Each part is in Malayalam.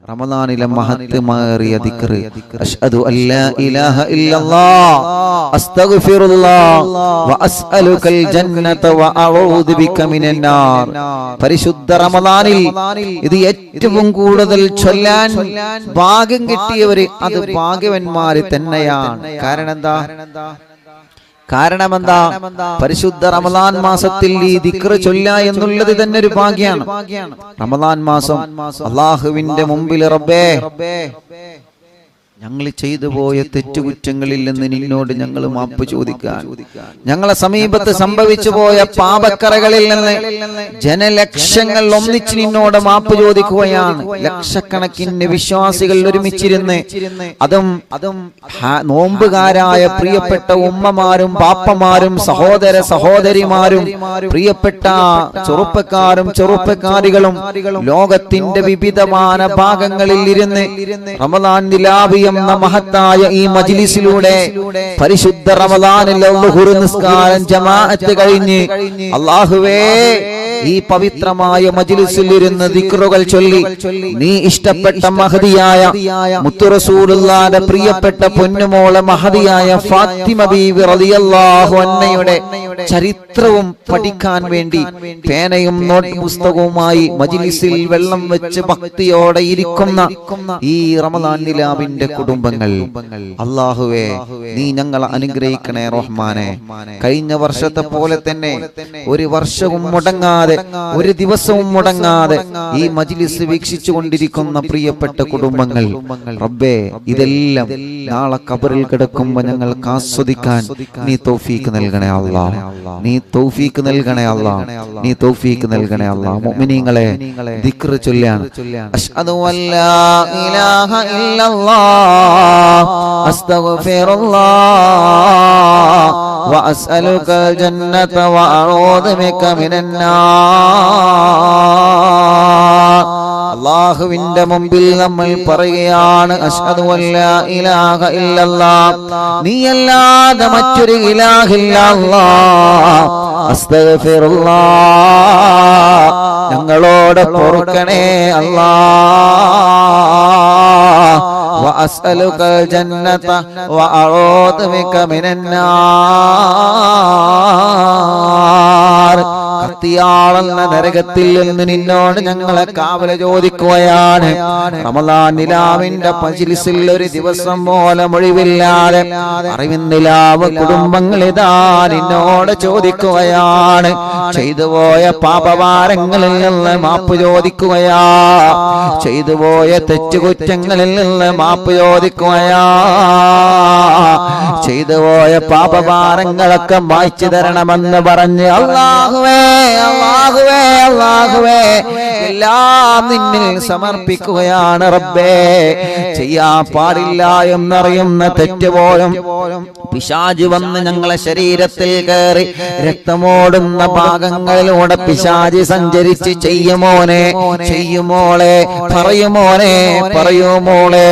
റമദാനിലെ മഹത്വമേറിയ ദിക്ർ അഷ്ഹദു അല്ലാ ഇലാഹ ഇല്ലല്ലാഹ് അസ്തഗ്ഫിറുല്ലാഹ് വ അസ്അലുകൽ ജന്നത വ അഊദു ബിക മിനൻ നാർ. പരിശുദ്ധ റമദാനിൽ ഇത് ഏറ്റവും കൂടുതൽ ചൊല്ലാൻ ഭാഗ്യം കിട്ടിയവർ അത് ഭാഗ്യവാന്മാർ തന്നെയാണ്. കാരണം എന്താ? പരിശുദ്ധ റമദാൻ മാസത്തിൽ ഈ ദിക്ർ ചൊല്ല എന്നുള്ളത് തന്നെ ഒരു ഭാഗ്യമാണ്. റമദാൻ മാസം അല്ലാഹുവിന്റെ മുമ്പിൽ റബ്ബേ, ഞങ്ങൾ ചെയ്തു പോയ തെറ്റുകുറ്റങ്ങളിൽ നിന്ന് നിന്നോട് ഞങ്ങൾ മാപ്പ് ചോദിക്കാൻ, ഞങ്ങളെ സമീപത്ത് സംഭവിച്ചു പോയ പാപക്കറകളിൽ നിന്ന് ജനലക്ഷങ്ങൾ ഒന്നിച്ച് നിന്നോട് മാപ്പ് ചോദിക്കുകയാണ്. ലക്ഷക്കണക്കിന് വിശ്വാസികൾ ഒരുമിച്ചിരുന്ന്, അതും നോമ്പുകാരായ പ്രിയപ്പെട്ട ഉമ്മമാരും പാപ്പമാരും സഹോദര സഹോദരിമാരും പ്രിയപ്പെട്ട ചെറുപ്പക്കാരും ചെറുപ്പക്കാരികളും ലോകത്തിന്റെ വിവിധമായ ഭാഗങ്ങളിൽ ഇരുന്ന് റമദാൻ നിലാവി എന്ന മഹത്തായ ഈ മജ്ലിസിലൂടെ പരിശുദ്ധ റമദാനിൽ ളുഹുർ നിസ്കാരം ജമാഅത്ത് കഴിഞ്ഞ് അല്ലാഹുവേ ഈ പവിത്രമായ മജ്ലിസിൽ ഇരുന്ന് ദിക്റുകൾ ചൊല്ലി നീ ഇഷ്ടപ്പെട്ട മഹദിയായ മുത്തു റസൂലുള്ളാഹിന്റെ പ്രിയപ്പെട്ട പൊന്നുമോളെ മഹദിയായ ഫാത്തിമ ബീവി റളിയല്ലാഹു അൻഹയുടെ ചരിത്രവും പഠിക്കാൻ വേണ്ടി പേനയും നോട്ട് പുസ്തകവുമായി മജ്ലിസിൽ വെള്ളം വെച്ച് ഭക്തിയോടെ ഇരിക്കുന്ന ഈ റമദാൻ നിലാവിന്റെ കുടുംബങ്ങൾ, അല്ലാഹുവേ നീ ഞങ്ങളെ അനുഗ്രഹിക്കണേ റഹ്മാനെ. കഴിഞ്ഞ വർഷത്തെ പോലെ തന്നെ ഒരു വർഷവും മുടങ്ങാതെ, ഒരു ദിവസവും മുടങ്ങാതെ ഈ മജ്ലിസ് വീക്ഷിച്ചു കൊണ്ടിരിക്കുന്ന പ്രിയപ്പെട്ട കുടുംബങ്ങൾ, റബ്ബേ ഇതെല്ലാം നാളെ ഖബറിൽ കിടക്കുമ്പോൾ ഞങ്ങൾക്ക് ആസ്വദിക്കാൻ നീ തൗഫീക്ക് നൽകണേ അല്ലാഹ്, നീ തൗഫീക്ക് നൽകണേ അല്ലാഹ്, നീ തൗഫീക്ക് നൽകണേ അല്ലാഹ്. മുഅ്മിനീങ്ങളെ ദിക്ർ ചൊല്ലാണ്. അഷ്ഹദു അല്ലാ ഇലാഹ ഇല്ലല്ലാഹ് അസ്തഗ്ഫിറുല്ലാഹ് വ അസ്അലുകൽ ജന്നത വ അഊദു ബിക മിനൻ നാർ. അല്ലാഹുവിന്റെ മുമ്പിൽ നമ്മൾ പറയുകയാണ്, അഷ്ഹദു അല്ലാ ഇലാഹ ഇല്ലല്ലാഹ്, നീയല്ലാതെ മറ്റൊരു ഇലാഹില്ല അല്ലാഹ്, അസ്തഗ്ഫിറുല്ലാഹ് ഞങ്ങളോട് പൊറുക്കണേ അല്ലാഹ്, വ അസ്അലുകൽ ജന്നത വ അഊദു ബിക മിനൻ നാർ. കത്തിയാളുന്ന നരകത്തിൽ നിന്ന് നിന്നോട് ഞങ്ങളെ കാവല ചോദിക്കുകയാണ്. റമദാൻ നിലാവിന്റെ മജ്ലിസിൽ ഒരു ദിവസം പോലെ ഒഴിവില്ലാതെ അറിവിൻ നിലാവ് കുടുംബങ്ങൾ ഇതാ നിന്നോട് ചോദിക്കുകയാണ്. ചെയ്തുപോയ പാപഭാരങ്ങളിൽ നിന്ന് മാപ്പ് ചോദിക്കുകയാ, ചെയ്തുപോയ തെറ്റുകുറ്റങ്ങളിൽ നിന്ന് മാപ്പ് ചോദിക്കുകയാ, ചെയ്തുപോയ പാപഭാരങ്ങളൊക്കെ മായ്ച്ചു തരണമെന്ന് പറഞ്ഞ് അല്ലാഹുവേ അല്ലാഹുവേ അല്ലാഹുവേ എല്ലാം നിന്നിൽ സമർപ്പിക്കുകയാണ് റബ്ബേ. ചെയ്യാൻ പാടില്ല എന്നറിയുന്ന തെറ്റുപോലും പിശാച് വന്ന് ഞങ്ങളെ ശരീരത്തിൽ കയറി രക്തമോടുന്ന ഭാഗങ്ങളിലൂടെ പിശാച് സഞ്ചരിച്ച് ചെയ്യുമോനെ ചെയ്യുമോളെ പറയുമോനെ പറയുമോളെ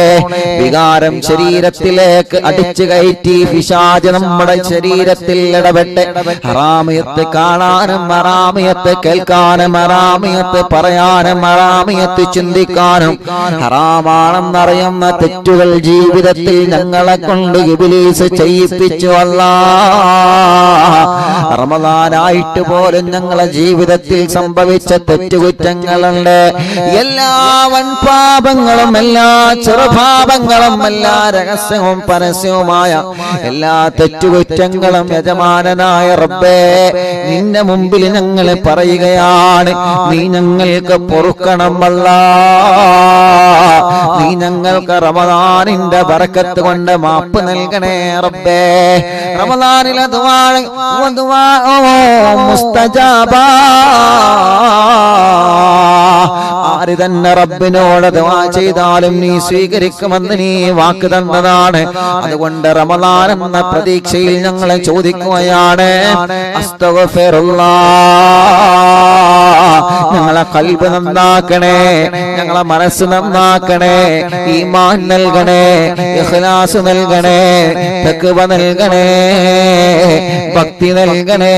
വികാരം ശരീരത്തിലേക്ക് അടിച്ചു കയറ്റി പിശാച് നമ്മുടെ ശരീരത്തിൽ ഇടപെട്ട് ഹറാമിയത്ത് കാണാനും ഹറാമിയത്ത് കേൾക്കാനും ഹറാമിയത്ത് പറയാനും ഹറാമിയത്ത് ചിന്തിക്കാനും ഹറാമാണെന്നറിയുന്ന തെറ്റുകൾ ജീവിതത്തിൽ ഞങ്ങളെ കൊണ്ട് ഇബ്ലീസ് ചെയ്യിപ്പിച്ചു അല്ലാഹ്. റമദാനായിട്ട് പോലും ഞങ്ങളെ ജീവിതത്തിൽ സംഭവിച്ച തെറ്റുകുറ്റങ്ങളുണ്ട്. എല്ലാ വൻപാപങ്ങളും എല്ലാ ചെറുപാപങ്ങളും എല്ലാ രഹസ്യവും പരസ്യവുമായ എല്ലാ തെറ്റുകുറ്റങ്ങളും യജമാനനായ റബ്ബേ നിന്റെ മുമ്പിൽ ഞങ്ങൾ പറയുകയാണ്. നീ ഞങ്ങൾക്ക് പൊറുക്കണം അല്ലാഹ്, നീ ഞങ്ങൾക്ക് റമദാനിന്റെ ബറക്കത്ത് കൊണ്ട് മാപ്പ് നൽകണേ റബ്ബേ. റമദാനിലെ ദുആ മുസ്തജാബ, ആര് തന്നെ റബ്ബിനോട് ദുആ ചെയ്താലും നീ സ്വീകരിക്കുമെന്ന് നീ വാക്ക് തന്നതാണ്. അതുകൊണ്ട് റമദാൻ എന്ന പ്രതീക്ഷയിൽ ഞങ്ങളെ ചോദിക്കുകയാണ്, അസ്തഗ്ഫിറുല്ലാഹ് ഞങ്ങളെ ഖൽബ് നന്നാക്കണേ, ഞങ്ങളെ മനസ്സ് നന്നാക്കണേ, ഈമാൻ നൽകണേ, ഇഖ്ലാസ് നൽകണേ, തഖ്വ നൽകണേ, ഭക്തി നൽകണേ.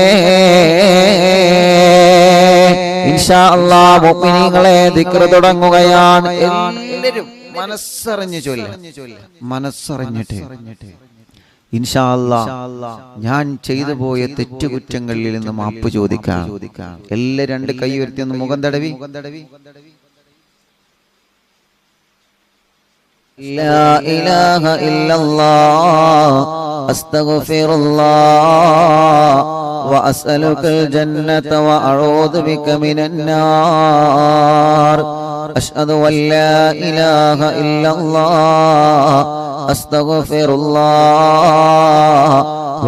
ഇൻഷാ അല്ലാഹ് മുഅ്മിനീങ്ങളെ ദിക്ർ തുടങ്ങുകയാണ്. എല്ലാവരും മനസ്സറിഞ്ഞു മനസ്സറിഞ്ഞിട്ട് ഇൻഷാ അല്ലാഹ് ഞാൻ ചെയ്തു പോയ തെറ്റുകുറ്റങ്ങളിൽ നിന്ന് മാപ്പ് ചോദിക്കാം. എല്ലാ രണ്ട് കൈ ഉയർത്തി ഒന്ന് മുഖം തടവി. ലാ ഇലാഹ ഇല്ലല്ലാഹ് അസ്തഗ്ഫിറുല്ലാഹ് വഅസ്അലുകൽ ജന്നത വഅഊദു ബിക മിനന്നാർ അഷ്ഹദു അൻ ലാ ഇലാഹ ഇല്ലല്ലാഹ് അസ്തഗ്ഫിറുല്ലാഹ്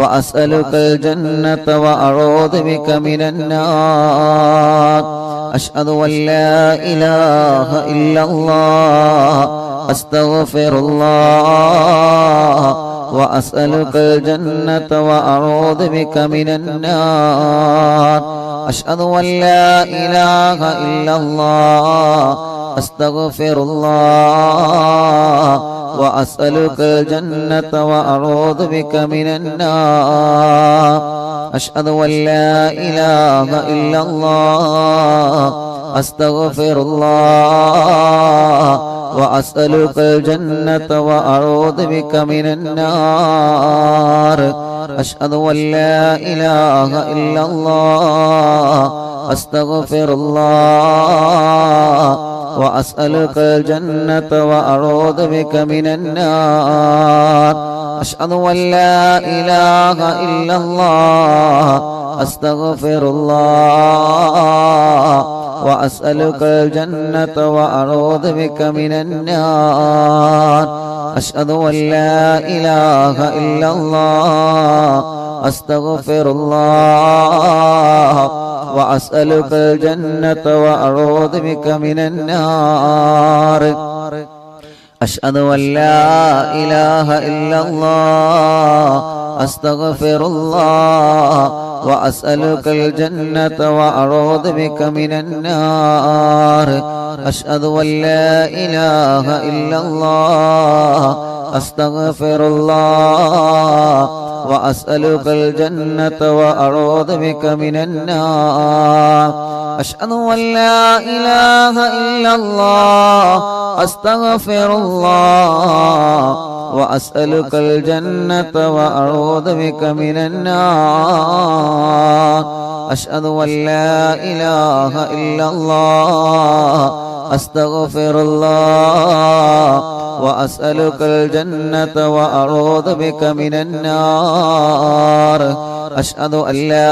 വഅസ്അലുകൽ ജന്നത വഅഊദു ബിക മിനന്നാർ അഷ്ഹദു അൻ ലാ ഇലാഹ ഇല്ലല്ലാഹ് അസ്തഗ്ഫിറുല്ലാഹ് വഅസ്അലുകൽ ജന്നത വഅഊദു ബിക മിനന്നാർ അഷ്ഹദു അൻ ലാ ഇലാഹ ഇല്ലല്ലാഹ് അസ്തഗ്ഫിറുല്ലാഹ് വഅസ്അലുകൽ ജന്നത വഅഊദു ബിക മിനന്നാർ അഷ്ഹദു അൻ ലാ ഇലാഹ ഇല്ലല്ലാഹ് അസ്തഗ്ഫിറുല്ലാഹ് വഅസ്അലുകൽ ജന്നത വഅഊദു ബിക മിനന്നാർ അഷ്ഹദു അൻ ലാ ഇലാഹ ഇല്ലല്ലാഹ് അസ്തഗ്ഫിറുല്ലാഹ് വഅസ്അലുകൽ ജന്നത വഅഊദു ബിക മിനന്നാർ അഷ്ഹദു അൻ ലാ ഇലാഹ ഇല്ലല്ലാഹ് അസ്തഗ്ഫിറുല്ലാഹ് വഅസ്അലുകൽ ജന്നത വഅഊദു ബിക മിനന്നാർ അഷ്ഹദു അൻ ലാ ഇലാഹ ഇല്ലല്ലാഹ് അസ്തഗ്ഫിറുല്ലാഹ് വഅസ്അലുകൽ ജന്നത വഅഊദു ബിക മിനന്നാർ അഷ്ഹദു അൻ ലാ ഇലാഹ ഇല്ലല്ലാഹ് അസ്തഗ്ഫിറുല്ലാഹ് വഅസ്അലുകൽ ജന്നത വഅഊദു ബിക മിനന്നാർ അഷ്ഹദു അൻ ലാ ഇലാഹ ഇല്ലല്ലാഹ് അസ്തഗ്ഫിറുല്ലാഹ് വഅസ്അലുകൽ ജന്നത വഅഊദു ബിക മിനന്നാർ അഷ്ഹദു അൻ ലാ ഇലാഹ ഇല്ലല്ലാഹ് അസ്തഗ്ഫിറുല്ലാഹ് വഅസ്അലുകൽ ജന്നത വഅഊദു ബിക മിനന്നാർ അഷ്ഹദു അൻ ലാ ഇലാഹ ഇല്ലല്ലാഹ് അസ്തഗ്ഫിറുല്ലാഹ് വഅസ്അലുകൽ ജന്നത വഅഊദു ബിക മിനന്നാർ അഷ്ഹദു അൻ ലാ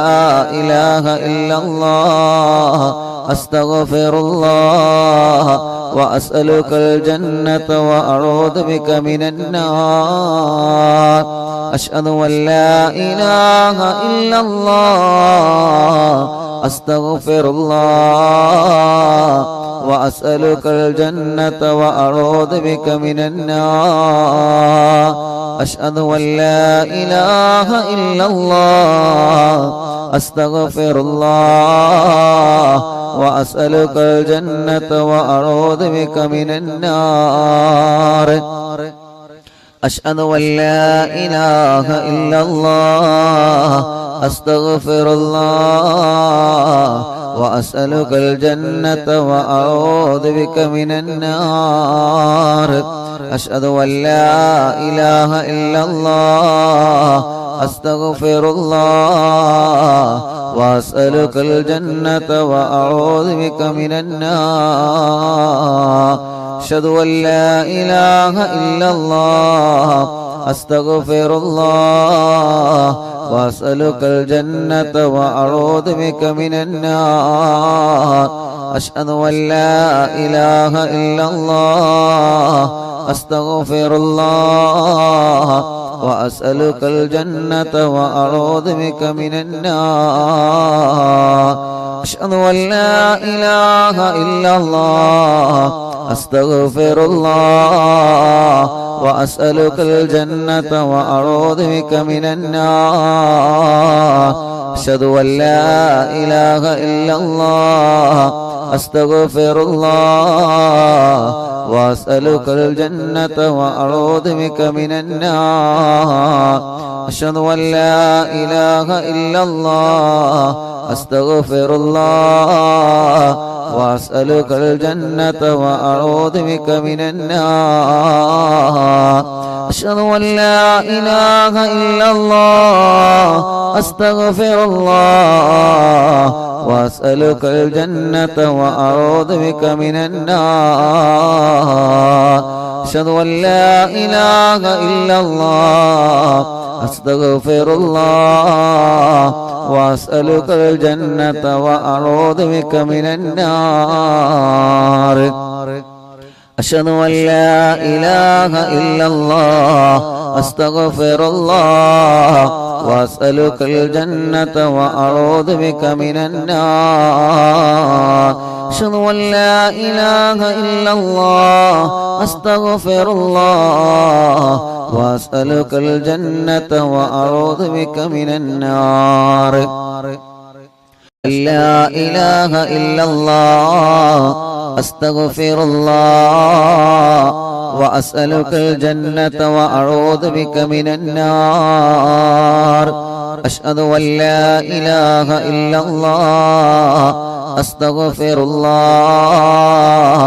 ഇലാഹ ഇല്ലല്ലാഹ് അസ്തഗ്ഫിറുല്ലാഹ് വഅസ്അലുകൽ ജന്നത വഅഊദു ബിക മിനന്നാർ അഷ്ഹദു അൻ ലാ ഇലാഹ ഇല്ലല്ലാഹ് അസ്തഗ്ഫിറുല്ലാഹ് വഅസ്അലുകൽ ജന്നത വഅഊദു ബിക മിനന്നാർ അഷ്ഹദു അൻ ലാ ഇലാഹ ഇല്ലല്ലാഹ് അസ്തഗ്ഫിറുല്ലാഹ് വഅസ്അലുകൽ ജന്നത വഅഊദു ബിക മിനന്നാർ അഷ്ഹദു അൻ ലാ ഇലാഹ ഇല്ലല്ലാഹ് അസ്തഗ്ഫിറുല്ലാഹ് വഅസ്അലുകൽ ജന്നത വഅഊദു ബിക മിനന്നാർ അഷ്ഹദു അൻ ലാ ഇലാഹ ഇല്ലല്ലാഹ് അസ്തഗ്ഫിറുല്ലാഹ് വഅസ്അലുകൽ ജന്നത വഅഊദു ബിക മിനന്നാർ അഷ്ഹദു അൻ ലാ ഇലാഹ ഇല്ലല്ലാഹ് അസ്തഗ്ഫിറുല്ലാഹ് വഅസ്അലുകൽ ജന്നത വഅഊദു ബിക മിനന്നാർ അഷ്ഹദു അൻ ലാ ഇലാഹ ഇല്ലല്ലാഹ് അസ്തഗ്ഫിറുല്ലാഹ് വഅസ്അലുകൽ ജന്നത വഅഊദു ബിക മിനന്നാർ അഷ്ഹദു അൻ ലാ ഇലാഹ ഇല്ലല്ലാഹ് അസ്തഗ്ഫിറുല്ലാഹ് വഅസ്അലുകൽ ജന്നത വഅഊദു ബിക മിനന്നാർ അഷ്ഹദു അൻ ലാ ഇലാഹ ഇല്ലല്ലാഹ് അസ്തഗ്ഫിറുല്ലാഹ് വഅസ്അലുകൽ ജന്നത വഅഊദു ബിക മിനന്നാർ അഷ്ഹദു അൻ ലാ ഇലാഹ ഇല്ലല്ലാഹ് അസ്തഗ്ഫിറുല്ലാഹ് വഅസ്അലുകൽ ജന്നത വഅഊദു ബിക മിനന്നാർ അശ്ഹദു അൻ ലാ ഇലാഹ ഇല്ലല്ലാഹ് അസ്തഗ്ഫിറുല്ലാഹ് വഅസ്അലുകൽ ജന്നത വഅഊദു ബിക മിനന്നാർ അശ്ഹദു അൻ ലാ ഇലാഹ ഇല്ലല്ലാഹ് അസ്തഗ്ഫിറുല്ലാഹ് വഅസ്അലുകൽ ജന്നത വഅഊദു ബിക മിനന്നാർ അശ്ഹദു അൻ ലാ ഇലാഹ ഇല്ലല്ലാഹ് അസ്തഗ്ഫിറുല്ലാഹ് വഅസ്അലുകൽ ജന്നത വഅഊദു ബിക മിനന്നാർ അശ്ഹദു അൻ ലാ ഇലാഹ ഇല്ലല്ലാഹ് അസ്തഗ്ഫിറുല്ലാഹ് വഅസ്അലുകൽ ജന്നത വഅഊദു ബിക മിനന്നാർ ലാ ഇലാഹ ഇല്ലല്ലാഹ് അസ്തഗ്ഫിറുല്ലാഹ് വഅസ്അലുകൽ ജന്നത വഅഊദു ബിക മിനന്നാർ അശ്ഹദു അൻ ലാ ഇലാഹ ഇല്ലല്ലാഹ് അസ്തഗ്ഫിറുല്ലാഹ്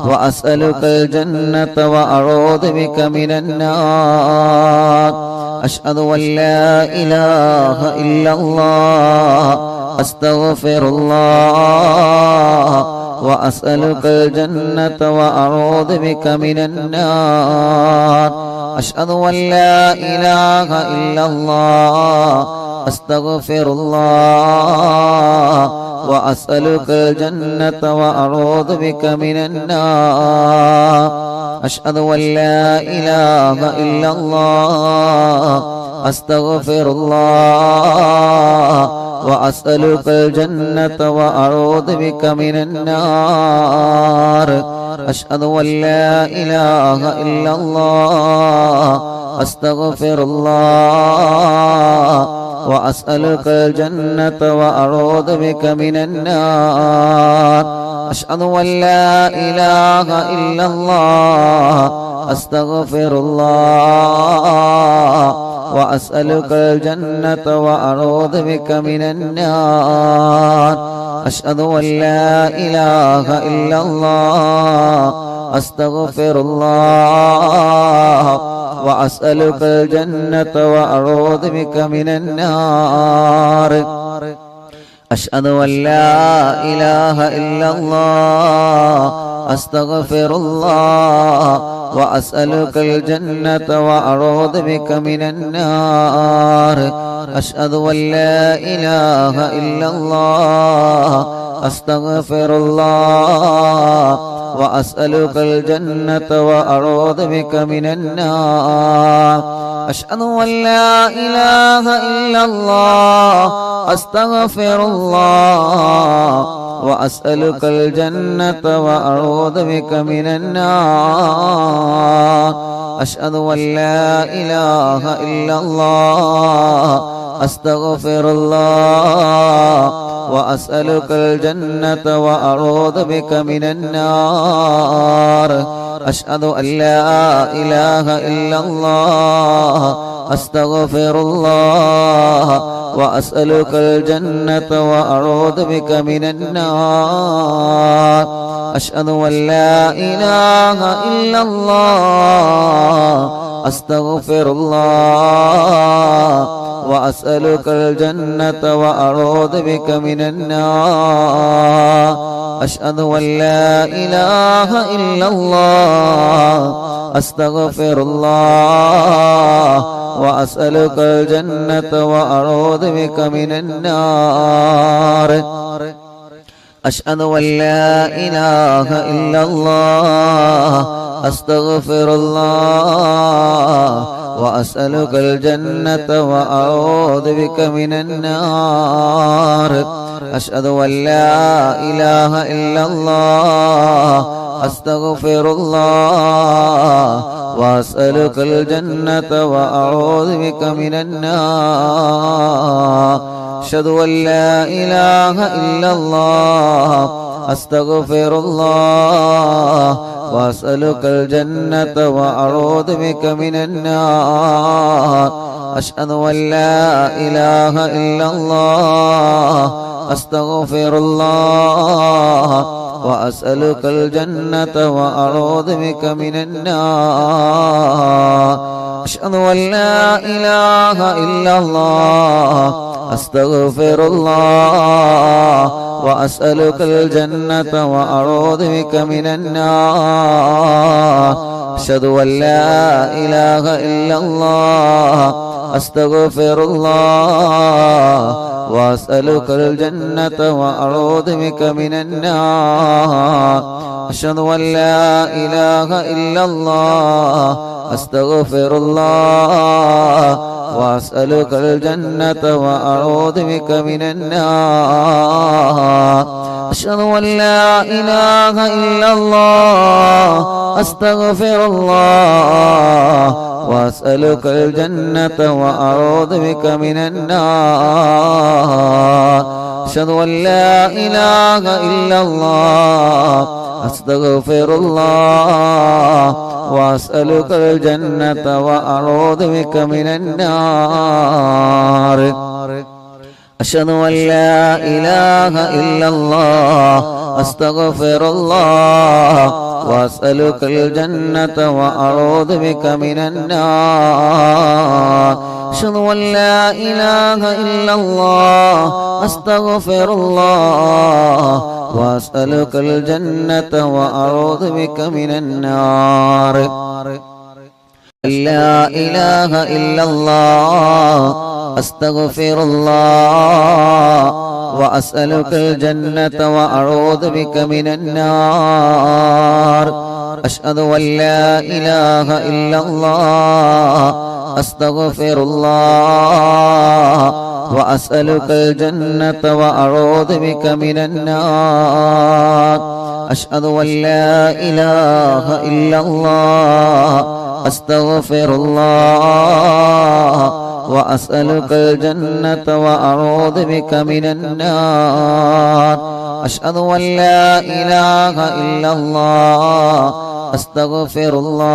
വഅസ്അലുകൽ ജന്നത വഅഊദു ബിക മിനന്നാർ അശ്ഹദു അൻ ലാ ഇലാഹ ഇല്ലല്ലാഹ് അസ്തഗ്ഫിറുല്ലാഹ് വഅസ്അലുകൽ ജന്നത വഅഊദു ബിക മിനന്നാർ അശ്ഹദു അൻ ലാ ഇലാഹ ഇല്ലല്ലാഹ് അസ്തഗ്ഫിറുല്ലാഹ് വഅസ്അലുകൽ ജന്നത വഅഊദു ബിക മിനന്നാർ അശ്ഹദു അൻ ലാ ഇലാഹ ഇല്ലല്ലാഹ് അസ്തഗ്ഫിറുല്ലാഹ് വഅസ്അലുകൽ ജന്നത വഅഊദു ബിക മിനന്നാർ അശ്ഹദു അൻ ലാ ഇലാഹ ഇല്ലല്ലാഹ് അസ്തഗ്ഫിറുല്ലാഹ് വഅസ്അലുകൽ ജന്നത വഅഊദു ബിക മിനന്നാർ അശ്ഹദു അൻ ലാ ഇലാഹ ഇല്ലല്ലാഹ് അസ്തഗ്ഫിറുല്ലാഹ് വഅസ്അലുകൽ ജന്നത വഅഊദു ബിക മിനന്നാർ അശ്ഹദു അൻ ലാ ഇലാഹ ഇല്ലല്ലാഹ് അസ്തഗ്ഫിറുല്ലാഹ് വഅസ്അലുകൽ ജന്നത വഅഊദു ബിക മിനന്നാർ അശ്ഹദു അൻ ലാ ഇലാഹ ഇല്ലല്ലാഹ് അസ്തഗ്ഫിറുല്ലാഹ് വഅസ്അലുകൽ ജന്നത വഅഊദു ബിക മിനന്നാർ അശ്ഹദു അൻ ലാ ഇലാഹ ഇല്ലല്ലാഹ് അസ്തഗ്ഫിറുല്ലാഹ് വഅസ്അലുകൽ ജന്നത വഅഊദു ബിക മിനന്നാർ അശ്ഹദു അൻ ലാ ഇലാഹ ഇല്ലല്ലാഹ് അസ്തഗ്ഫിറുല്ലാഹ് വഅസ്അലുകൽ ജന്നത വഅഊദു ബിക മിനന്നാർ അശ്ഹദു അൻ ലാ ഇലാഹ ഇല്ലല്ലാഹ് അസ്തഗ്ഫിറുല്ലാഹ് വഅസ്അലുകൽ ജന്നത വഅഊദു ബിക മിനന്നാർ അശ്ഹദു അൻ ലാ ഇലാഹ ഇല്ലല്ലാഹ് അസ്തഗ്ഫിറുല്ലാഹ് വഅസ്അലുകൽ ജന്നത വഅഊദു ബിക മിനന്നാർ അശ്ഹദു അൻ ലാ ഇലാഹ ഇല്ലല്ലാഹ് അസ്തഗ്ഫിറുല്ലാഹ് വഅസ്അലുകൽ ജന്നത വഅഊദു ബിക മിനന്നാർ അശ്ഹദു അൻ ലാ ഇലാഹ ഇല്ലല്ലാഹ് അസ്തഗ്ഫിറുല്ലാഹ് വഅസ്അലുകൽ ജന്നത വഅഊദു ബിക മിനന്നാർ അശ്ഹദു അൻ ലാ ഇലാഹ ഇല്ലല്ലാഹ് അസ്തഗ്ഫിറുല്ലാഹ് വഅസ്അലുകൽ ജന്നത വഅഊദു ബിക മിനന്നാർ അശ്ഹദു അൻ ലാ ഇലാഹ ഇല്ലല്ലാഹ് അസ്തഗ്ഫിറുല്ലാഹ് വഅസ്അലുകൽ ജന്നത വഅഊദു ബിക മിനന്നാർ അശ്ഹദു അൻ ലാ ഇലാഹ ഇല്ലല്ലാഹ് അസ്തഗ്ഫിറുല്ലാഹ് വഅസ്അലുകൽ ജന്നത വഅഊദു ബിക മിനന്നാർ അശ്ഹദു അൻ ലാ ഇലാഹ ഇല്ലല്ലാഹ് അസ്തഗ്ഫിറുല്ലാഹ വഅസ്അലുകൽ ജന്നത വഅഊദു ബിക മിനന്നാർ അഷ്ഹദു അൻ ലാ ഇലാഹ ഇല്ലല്ലാഹ് അസ്തഗ്ഫിറുല്ലാഹ വഅസ്അലുകൽ ജന്നത വഅഊദു ബിക മിനന്നാർ അഷ്ഹദു അൻ ലാ ഇലാഹ ഇല്ലല്ലാഹ് അസ്തഗ്ഫിറുല്ലാഹ വഅസ്അലുകൽ ജന്നത വഅഊദു ബിക മിനന്നാർ അഷ്ഹദു അൻ ലാ ഇലാഹ ഇല്ലല്ലാഹ് അസ്തഗ്ഫിറുല്ലാഹ വഅസ്അലുകൽ ജന്നത വഅഊദു ബിക മിനന്നാർ അഷ്ഹദു അൻ ലാ ഇലാഹ ഇല്ലല്ലാഹ് അസ്തഗ്ഫിറുല്ലാഹ വഅസ്അലുകൽ ജന്നത വഅഊദു ബിക മിനന്നാർ അഷ്ഹദു അൻ ലാ ഇലാഹ ഇല്ലല്ലാഹ് അസ്തഗ്ഫിറുല്ലാഹ വഅസ്അലുകൽ ജന്നത വഅഊദു ബിക മിനന്നാർ അഷ്ഹദു അൻ ലാ ഇലാഹ ഇല്ലല്ലാഹ് അസ്തഗ്ഫിറുല്ലാഹ വഅസ്അലുകൽ ജന്നത വഅഊദു ബിക മിനന്നാർ അഷ്ഹദു അൻ ലാ ഇലാഹ ഇല്ലല്ലാഹ് അസ്തഗ്ഫിറുല്ലാഹ വഅസ്അലുകൽ ജന്നത വഅഊദു ബിക മിനന്നാർ ലാ ഇലാഹ ഇല്ലല്ലാഹ് അസ്തഗ്ഫിറുല്ലാഹ വഅസ്അലുകൽ ജന്നത വഅഊദു ബിക മിനന്നാർ അഷ്ഹദു അൻ ലാ ഇലാഹ ഇല്ലല്ലാഹ് അസ്തഗ്ഫിറുല്ലാഹ വഅസ്അലുകൽ ജന്നത വഅഊദു ബിക മിനന്നാർ അഷ്ഹദു അൻ ലാ ഇലാഹ ഇല്ലല്ലാഹ് അസ്തഗ്ഫിറുല്ലാഹ വഅസ്അലുകൽ ജന്നത വഅഊദു ബിക മിനന്നാർ അഷ്ഹദു അൻ ലാ ഇലാഹ ഇല്ലല്ലാഹ് അസ്തഗ്ഫിറുല്ലാഹ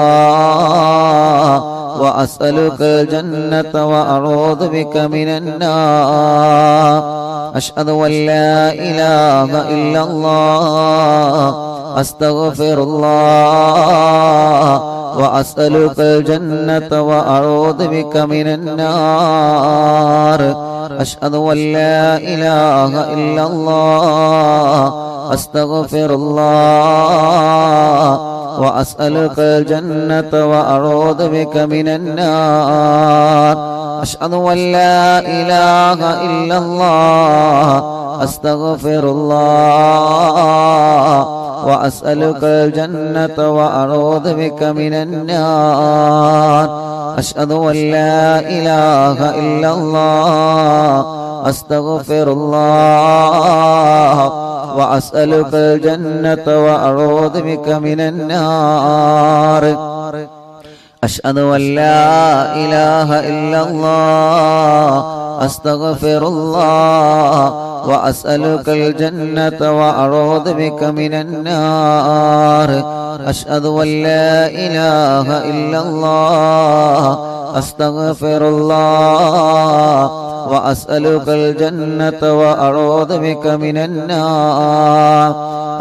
വഅസ്അലുകൽ ജന്നത വഅഊദു ബിക മിനന്നാർ അഷ്ഹദു അൻ ലാ ഇലാഹ ഇല്ലല്ലാഹ് അസ്തഗ്ഫിറുല്ലാഹ വഅസ്അലുകൽ ജന്നത വഅഊദു ബിക മിനന്നാർ അഷ്ഹദു അൻ ലാ ഇലാഹ ഇല്ലല്ലാഹ് അസ്തഗ്ഫിറുല്ലാഹ വഅസ്അലുകൽ ജന്നത വഅഊദു ബിക മിനന്നാർ അഷ്ഹദു അൻ ലാ ഇലാഹ ഇല്ലല്ലാഹ് അസ്തഗ്ഫിറുല്ലാഹ വഅസ്അലുകൽ ജന്നത വഅഊദു ബിക മിനന്നാർ അഷ്ഹദു അൻ ലാ ഇലാഹ ഇല്ലല്ലാഹ് അസ്തഗ്ഫിറുല്ലാഹ വഅസ്അലുകൽ ജന്നത വഅഊദു ബിക മിനന്നാർ അഷ്ഹദു അൻ ലാ ഇലാഹ ഇല്ലല്ലാഹ് അസ്തഗ്ഫിറുല്ലാഹ വഅസ്അലുകൽ ജന്നത വഅഊദു ബിക മിനന്നാർ അഷ്ഹദു അൻ ലാ ഇലാഹ ഇല്ലല്ലാഹ് അസ്തഗ്ഫിറുല്ലാഹ വഅസ്അലുകൽ ജന്നത വഅഊദു ബിക മിനന്നാർ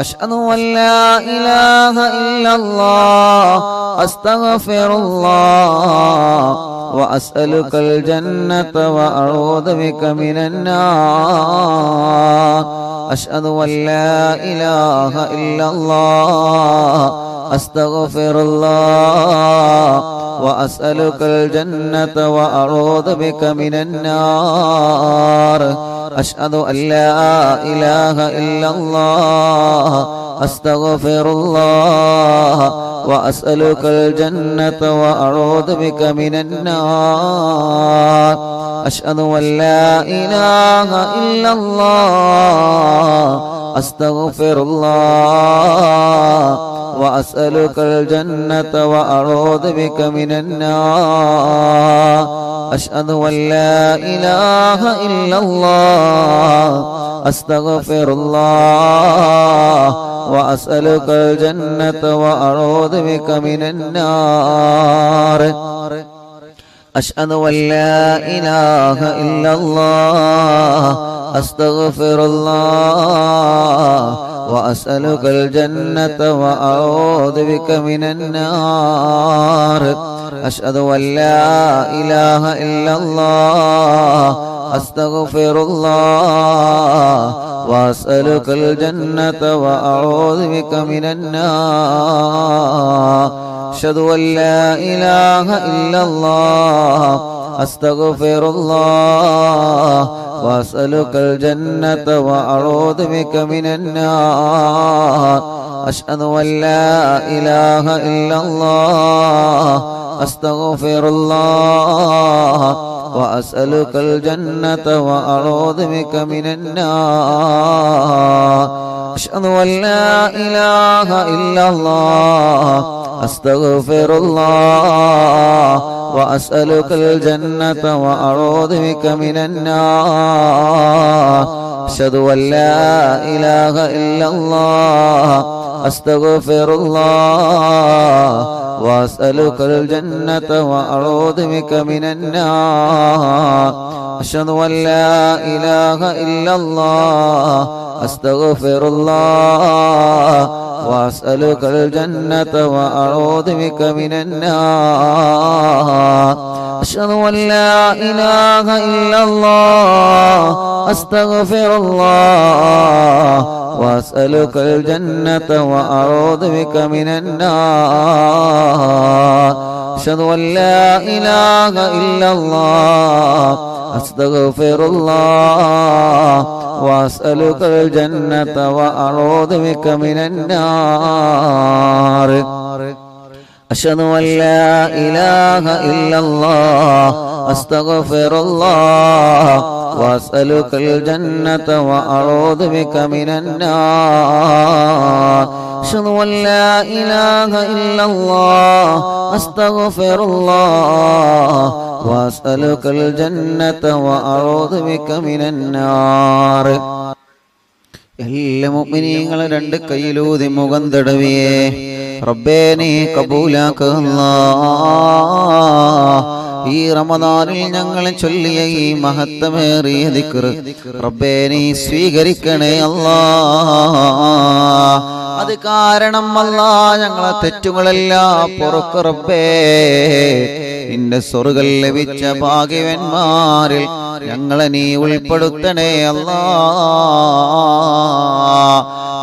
അഷ്ഹദു അൻ ലാ ഇലാഹ ഇല്ലല്ലാഹ് അസ്തഗ്ഫിറുല്ലാഹ വഅസ്അലുകൽ ജന്നത വഅഊദു ബിക മിനന്നാർ അഷ്ഹദു അൻ ലാ ഇലാഹ ഇല്ലല്ലാഹ് അസ്തഗ്ഫിറുല്ലാഹ വഅസ്അലുകൽ ജന്നത വഅഊദു ബിക മിനന്നാർ അഷ്ഹദു അൻ ലാ ഇലാഹ ഇല്ലല്ലാഹ് അസ്തഗ്ഫിറുല്ലാഹ വഅസ്അലുകൽ ജന്നത വഅഊദു ബിക മിനന്നാർ അഷ്ഹദു അൻ ലാ ഇലാഹ ഇല്ലല്ലാഹ് അസ്തഗ്ഫിറുല്ലാഹ വഅസ്അലുകൽ ജന്നത വഅഊദു ബിക മിനന്നാർ അഷ്ഹദു അൻ ലാ ഇലാഹ ഇല്ലല്ലാഹ് അസ്തഗ്ഫിറുല്ലാഹ വഅസ്അലുകൽ ജന്നത വഅഊദു ബിക മിനന്നാർ അഷ്ഹദു അൻ ലാ ഇലാഹ ഇല്ലല്ലാഹ് അസ്തഗ്ഫിറുല്ലാഹ് വഅസ്അലുകൽ ജന്നത വഅഊദു ബിക മിനന്നാർ അഷ്ഹദു അൻ ലാ ഇലാഹ ഇല്ലല്ലാഹ് അസ്തഗ്ഫിറുല്ലാഹ് വഅസ്അലുകൽ ജന്നത വഅഊദു ബിക മിനന്നാർ അഷ്ഹദു അൻ ലാ ഇലാഹ ഇല്ലല്ലാഹ് അസ്തഗ്ഫിറുല്ലാഹ് വഅസ്അലുകൽ ജന്നത വഅഊദു ബിക മിനന്നാർ അഷ്ഹദു അൻ ലാ ഇലാഹ ഇല്ലല്ലാഹ് അസ്തഗ്ഫിറുല്ലാഹ് വഅസ്അലുകൽ ജന്നത വഅഊദു ബിക മിനന്നാർ അഷ്ഹദു അൻ ലാ ഇലാഹ ഇല്ലല്ലാഹ് അസ്തഗ്ഫിറുല്ലാഹ് വഅസ്അലുകൽ ജന്നത വഅഊദു ബിക മിനന്നാർ അഷ്ഹദു അൻ ലാ ഇലാഹ ഇല്ലല്ലാഹ് അസ്തഗ്ഫിറുല്ലാഹ് വഅസ്അലുകൽ ജന്നത വഅഊദു ബിക മിനന്നാർ അഷ്ഹദു അൻ ലാ ഇലാഹ ഇല്ലല്ലാഹ് അസ്തഗ്ഫിറുല്ലാഹ് വഅസ്അലുകൽ ജന്നത വഅഊദു ബിക മിനന്നാർ അഷ്ഹദു അൻ ലാ ഇലാഹ ഇല്ലല്ലാഹ് അസ്തഗ്ഫിറുല്ലാഹ് വഅസ്അലുകൽ ജന്നത വഅഊദു ബിക മിനന്നാർ അഷ്ഹദു അൻ ലാ ഇലാഹ ഇല്ലല്ലാഹ് അസ്തഗ്ഫിറുല്ലാഹ് വഅസ്അലുകൽ ജന്നത വഅഊദു ബിക മിനന്നാർ അഷ്ഹദു അൻ ലാ ഇലാഹ ഇല്ലല്ലാഹ് അസ്തഗ്ഫിറുല്ലാഹ് വഅസ്അലുകൽ ജന്നത വഅഊദു ബിക മിനന്നാർ അഷ്ഹദു അൻ ലാ ഇലാഹ ഇല്ലല്ലാഹ് അസ്തഗ്ഫിറുല്ലാഹ് വഅസ്അലുകൽ ജന്നത വഅഊദു ബിക മിനന്നാർ എല്ലാ മുഅ്മിനീങ്ങളും രണ്ട് കൈയിലൂതി മുഖം തടവിയേ റബ്ബേ നീ കബൂലാക്കല്ലാ ഈ റമദാനിൽ ഞങ്ങൾ ചൊല്ലിയ ഈ മഹത്തമേറിയ ദിക്ർ റബ്ബേ നീ സ്വീകരിക്കണേ അല്ലാ അത് കാരണം അല്ലാ ഞങ്ങളെ തെറ്റുകളെല്ലാം പൊറുക്ക് റബ്ബേ നിന്റെ സ്വർഗ്ഗം ലഭിച്ച ഭാഗ്യവാന്മാരിൽ ഞങ്ങളെ നീ ഉൾപ്പെടുത്തണേ അല്ലാ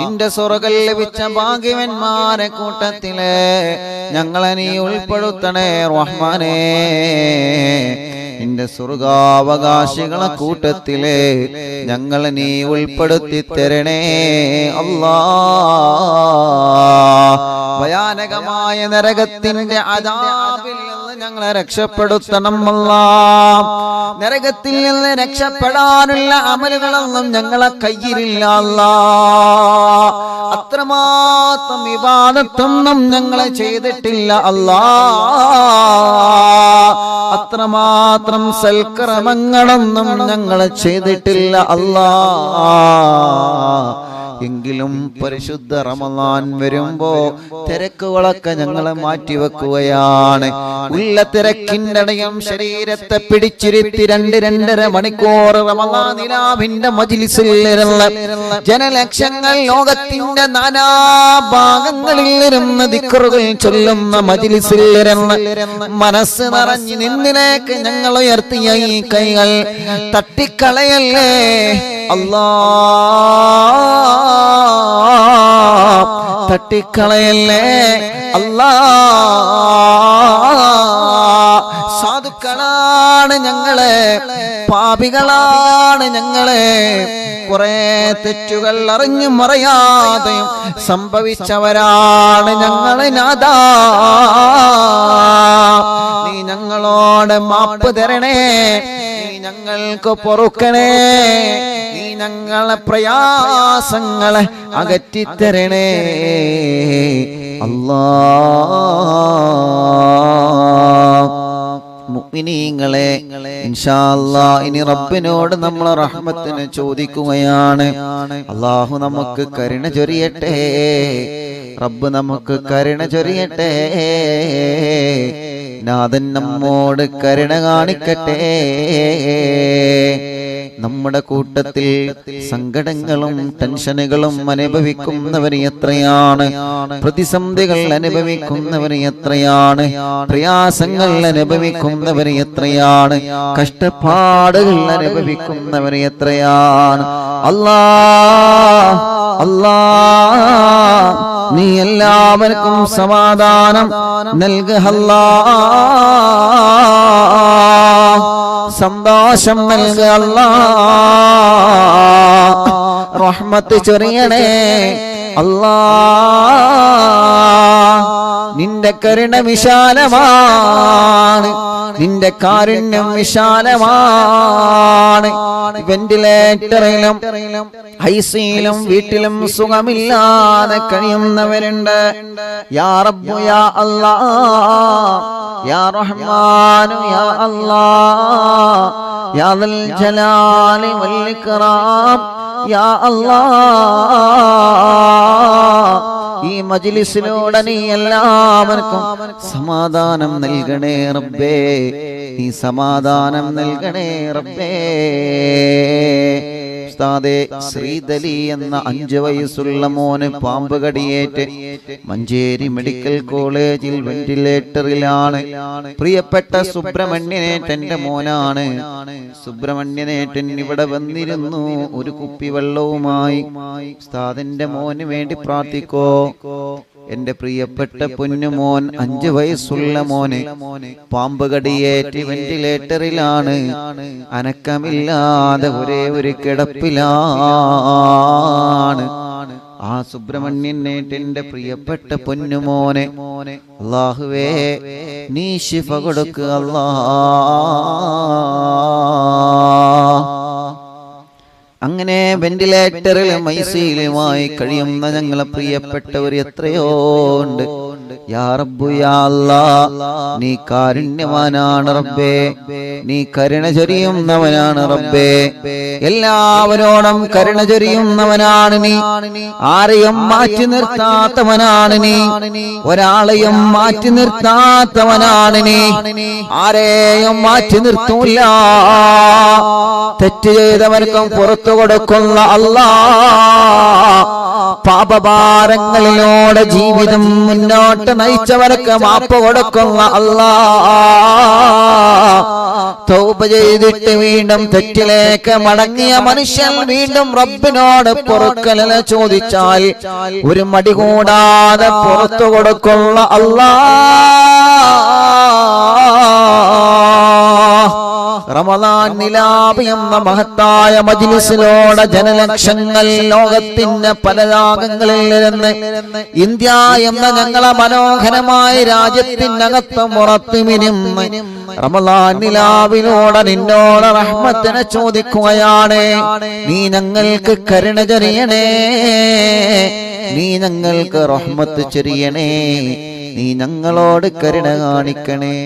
നിന്റെ സ്വർഗ്ഗം ലഭിച്ച ഭാഗ്യവാന്മാരെ കൂട്ടത്തിലെ ഞങ്ങളെ നീ ഉൾപ്പെടുത്തണേ റഹ്മാനേ നിന്റെ സ്വർഗാവകാശികളെ കൂട്ടത്തിലെ ഞങ്ങളെ നീ ഉൾപ്പെടുത്തി തരണേ അല്ലാ ഭയാനകമായ നരകത്തിന്റെ അദാബിൽ നിന്ന് ഞങ്ങളെ രക്ഷപ്പെടുത്തണം അല്ലാ നരകത്തിൽ നിന്ന് രക്ഷപ്പെടാനുള്ള അമലുകളൊന്നും ഞങ്ങളെ കയ്യിലില്ല അല്ലാ അത്രമാത്രം ഇബാദത്തൊന്നും ഞങ്ങളെ ചെയ്തിട്ടില്ല അല്ലാ അത്രമാത്രം സൽക്കർമ്മങ്ങളൊന്നും ഞങ്ങളെ ചെയ്തിട്ടില്ല അല്ലാ എങ്കിലും പരിശുദ്ധ റമളാൻ വരുമ്പോ തിരക്കുകളൊക്കെ ഞങ്ങളെ മാറ്റിവെക്കുകയാണ് ഉള്ള തിരക്കിന്റെ ഇടയും ശരീരത്തെ പിടിച്ചിരുത്തി 2-2.5 മണിക്കൂർ റമളാൻ നിലാവിന്റെ മജ്ലിസിൽ ഇരുന്ന് ജനലക്ഷങ്ങൾ ലോകത്തിന്റെ നാനാഭാഗങ്ങളിൽ ഇരുന്ന് ദിക്റുകൾ ചൊല്ലുന്ന മജ്ലിസിൽ ഇരുന്ന് മനസ്സ് നിറഞ്ഞ് നിന്നിലേക്ക് ഞങ്ങൾ ഉയർത്തിയ ഈ കൈകൾ തട്ടിക്കളയല്ലേ അല്ലാ തട്ടിക്കളയല്ലേ അല്ലാ സാധുക്കളാണ് ഞങ്ങളെ പാപികളാണ് ഞങ്ങളെ കുറെ തെറ്റുകൾ അറിഞ്ഞും അറിയാതെയും സംഭവിച്ചവരാണ് ഞങ്ങളെ നാഥാ നീ ഞങ്ങളോട് മാപ്പ് തരണേ നീ ഞങ്ങൾക്ക് പൊറുക്കണേ നീ ഞങ്ങളെ പ്രയാസങ്ങളെ അകറ്റിത്തരണേ അല്ലാ മുഅ്മിനീങ്ങളെ ഇൻഷാ അല്ലാഹ് ഇനി റബ്ബിനോട് നമ്മൾ റഹ്മത്തിനെ ചോദിക്കുകയാണ് അല്ലാഹു നമുക്ക് കരുണ ചൊരിയട്ടെ റബ്ബ് നമുക്ക് കരുണ ചൊരിയട്ടെ നാഥൻ നമ്മോട് കരുണ കാണിക്കട്ടെ നമ്മുടെ കൂട്ടത്തിൽ സങ്കടങ്ങളും ടെൻഷനുകളും അനുഭവിക്കുന്നവർ എത്രയാണ്, പ്രതിസന്ധികൾ അനുഭവിക്കുന്നവർ എത്രയാണ്, പ്രയാസങ്ങൾ അനുഭവിക്കുന്നവർ എത്രയാണ്, കഷ്ടപ്പാടുകൾ അനുഭവിക്കുന്നവർ എത്രയാണ്. അല്ലാ നീ എല്ലാവർക്കും സമാധാനം നൽകുക അല്ലാ, സന്തോഷം നൽകുക അല്ലാ, റഹ്മത്ത് ചൊരിയണേ അല്ലാ. നിന്റെ കരുണ വിശാലമാണ്, നിന്റെ കാരുണ്യം വിശാലമാണ്. വെന്റിലേറ്ററിലും ഐസിയിലും വീട്ടിലും സുഖമില്ലാതെ കഴിയുന്നവരുണ്ട്. യാ റബ്ബു യാ അല്ലാ, യാ റഹ്മാനു യാ അല്ലാ, യാ ദൽ ജലാലി വൽ ഇക്റാം യാ അല്ലാ. ഈ മജ്ലിസിലൂടെ നീ എല്ലാവർക്കും സമാധാനം നൽകണേ റബ്ബേ, നീ സമാധാനം നൽകണേ റബ്ബേ. ഉസ്താദേ, ശ്രീദലി എന്ന 5 വയസ്സുള്ള മോന് പാമ്പ് കടിയേറ്റ് മഞ്ചേരി മെഡിക്കൽ കോളേജിൽ വെന്റിലേറ്ററിലാണ്. പ്രിയപ്പെട്ട സുബ്രഹ്മണ്യനേട്ടന്റെ മോനാണ്. സുബ്രഹ്മണ്യനേട്ടൻ ഇവിടെ വന്നിരുന്നു ഒരു കുപ്പി വെള്ളവുമായി. ഉസ്താദിന്റെ മോന് വേണ്ടി പ്രാർത്ഥിക്കോ. എന്റെ പ്രിയപ്പെട്ട പൊന്നുമോൻ, 5 വയസ്സുള്ള മോന് പാമ്പ് കടിയേറ്റ് വെന്റിലേറ്ററിലാണ്. അനക്കമില്ലാതെ ഒരേ ഒരു കിടപ്പിലാണ്. ആ സുബ്രഹ്മണ്യനേട്ടന്റെ പ്രിയപ്പെട്ട പൊന്നുമോനെ അല്ലാഹുവേ നീ ശിഫ കൊടുക്കുക അല്ലാ. അങ്ങനെ വെന്റിലേറ്ററിലും ഐസിയിലുമായി കഴിയുന്ന ഞങ്ങളെ പ്രിയപ്പെട്ടവർ എത്രയോ ഉണ്ട്. യാ റബ്ബു യാ അല്ലാ, നീ കാരുണ്യവാനാണ് റബ്ബേ, നീ കരുണ ചൊരിയുന്നവനാണ് റബ്ബേ. എല്ലാവരോടും കരുണ ചൊരിയുന്നവനാണ് നീ. ആരെയും മാറ്റി നിർത്താത്തവനാണ് നീ, ഒരാളെയും മാറ്റി നിർത്താത്തവനാണ് നീ, ആരെയും മാറ്റി നിർത്തൂല. തെറ്റ് ചെയ്തവർക്കും പുറത്തു കൊടുക്കുന്ന അല്ലാ, പാപഭാരങ്ങളിലൂടെ ജീവിതം മുന്നോട്ട് നയിച്ചവർക്ക് മാപ്പ് കൊടുക്കുന്ന അല്ലാ, തൗബ ചെയ്തിട്ട് വീണ്ടും തെറ്റിലേക്ക് മടങ്ങിയ മനുഷ്യൻ വീണ്ടും റബ്ബിനോട് പൊറുക്കലിനെ ചോദിച്ചാൽ ഒരു മടി കൂടാതെ പുറത്തു കൊടുക്കുന്ന അല്ലാ. റമദാൻ നിലാവ് എന്ന മഹത്തായ മജ്ലിസിലൂടെ ജനലക്ഷങ്ങൾ ലോകത്തിന്റെ പല ഭാഗങ്ങളിൽ നിന്ന് ഇന്ത്യ എന്ന ഞങ്ങളെ മനോഹരമായ രാജ്യത്തിനകത്ത് പുറത്തുമിനും റമദാൻ നിലാവിലൂടെ നിന്നോട് റഹ്മത്തിനെ ചോദിക്കുകയാണ്. നീ ഞങ്ങൾക്ക് കരുണ ചൊരിയണേ, നീ ഞങ്ങൾക്ക് റഹ്മത്ത് ചൊരിയണേ, നീ ഞങ്ങളോട് കരുണ കാണിക്കണേ.